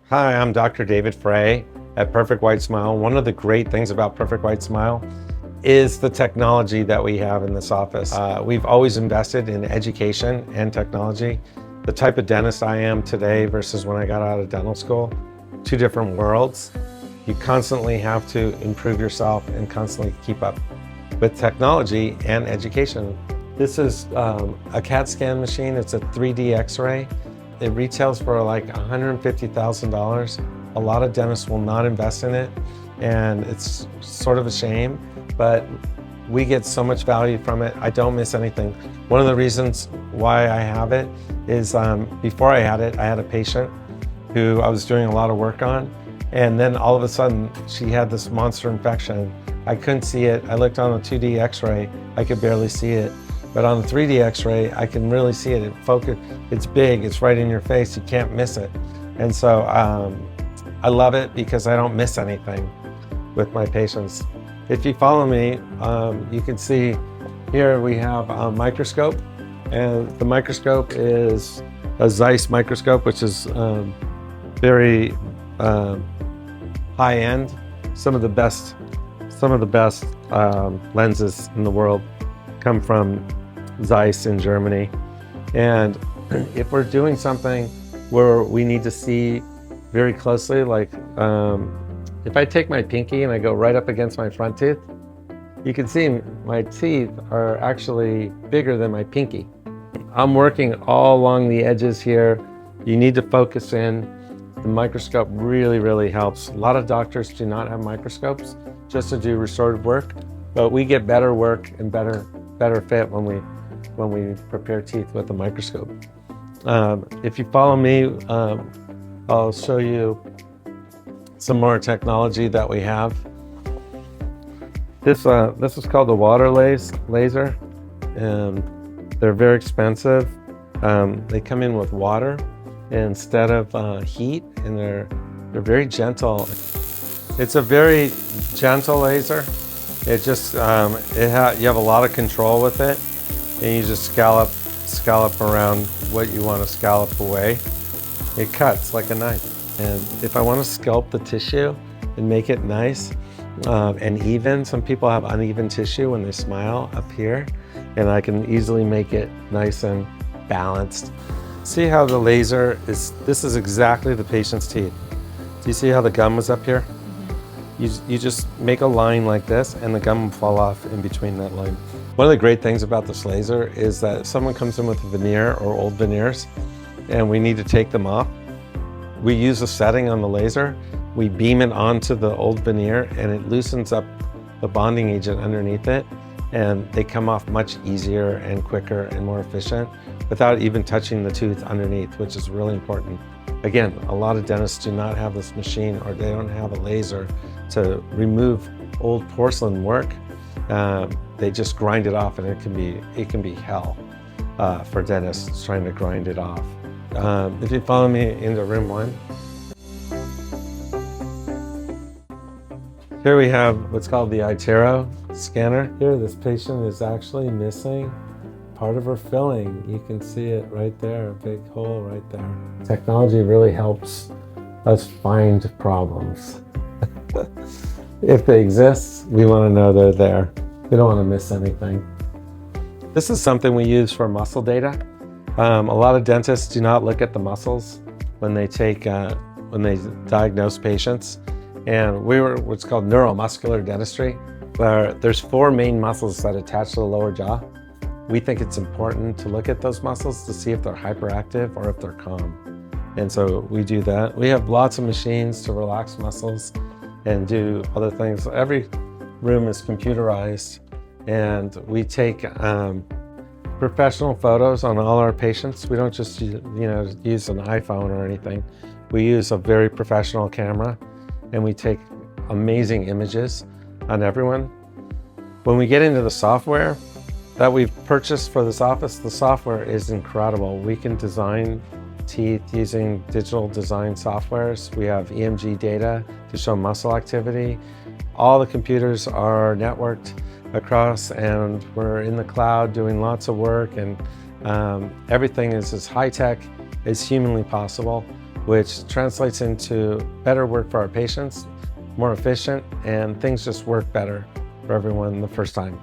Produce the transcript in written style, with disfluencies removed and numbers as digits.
Hi, I'm Dr. David Frey at Perfect White Smile. One of the great things about Perfect White Smile is the technology that we have in this office. We've always invested in education and technology. The type of dentist I am today versus when I got out of dental school, two different worlds. You constantly have to improve yourself and constantly keep up with technology and education. This is a CAT scan machine. It's a 3D X-ray. It retails for like $150,000. A lot of dentists will not invest in it, and it's sort of a shame, but we get so much value from it. I don't miss anything. One of the reasons why I have it is before I had it, I had a patient who I was doing a lot of work on, and then all of a sudden she had this monster infection. I couldn't see it. I looked on a 2D X-ray, I could barely see it. But on the 3D X-ray, I can really see it. It's big, it's right in your face, you can't miss it. And so I love it because I don't miss anything with my patients. If you follow me, you can see here we have a microscope, and the microscope is a Zeiss microscope, which is very high end. Some of the best lenses in the world come from Zeiss in Germany. And if we're doing something where we need to see very closely, like if I take my pinky and I go right up against my front tooth, you can see my teeth are actually bigger than my pinky. I'm working all along the edges here. You need to focus in. The microscope really, really helps. A lot of doctors do not have microscopes just to do restorative work, but we get better work and better fit when we prepare teeth with a microscope. If you follow me, I'll show you some more technology that we have. This is called the water laser, and they're very expensive. They come in with water instead of heat, and they're very gentle. It's a very gentle laser. It just you have a lot of control with it, and you just scallop around what you want to scallop away. It cuts like a knife. And if I want to sculpt the tissue and make it nice and even, some people have uneven tissue when they smile up here, and I can easily make it nice and balanced. See how the laser is, this is exactly the patient's teeth. Do you see how the gum was up here? You just make a line like this and the gum will fall off in between that line. One of the great things about this laser is that if someone comes in with a veneer or old veneers and we need to take them off, we use a setting on the laser, we beam it onto the old veneer, and it loosens up the bonding agent underneath it, and they come off much easier and quicker and more efficient without even touching the tooth underneath, which is really important. Again, a lot of dentists do not have this machine, or they don't have a laser to remove old porcelain work. They just grind it off, and it can be hell for dentists trying to grind it off. If you follow me into room 1. Here we have what's called the iTero scanner. Here, this patient is actually missing part of her filling. You can see it right there, a big hole right there. Technology really helps us find problems. If they exist, we want to know they're there. We don't want to miss anything. This is something we use for muscle data. A lot of dentists do not look at the muscles when they diagnose patients. And we were what's called neuromuscular dentistry, where there's 4 main muscles that attach to the lower jaw. We think it's important to look at those muscles to see if they're hyperactive or if they're calm. And so we do that. We have lots of machines to relax muscles and do other things. Every room is computerized, and we take professional photos on all our patients. We don't just use an iPhone or anything. We use a very professional camera, and we take amazing images on everyone. When we get into the software that we've purchased for this office, the software is incredible. We can design teeth using digital design softwares. We have EMG data to show muscle activity. All the computers are networked across, and we're in the cloud doing lots of work, and everything is as high-tech as humanly possible. which translates into better work for our patients, more efficient, and things just work better for everyone the first time.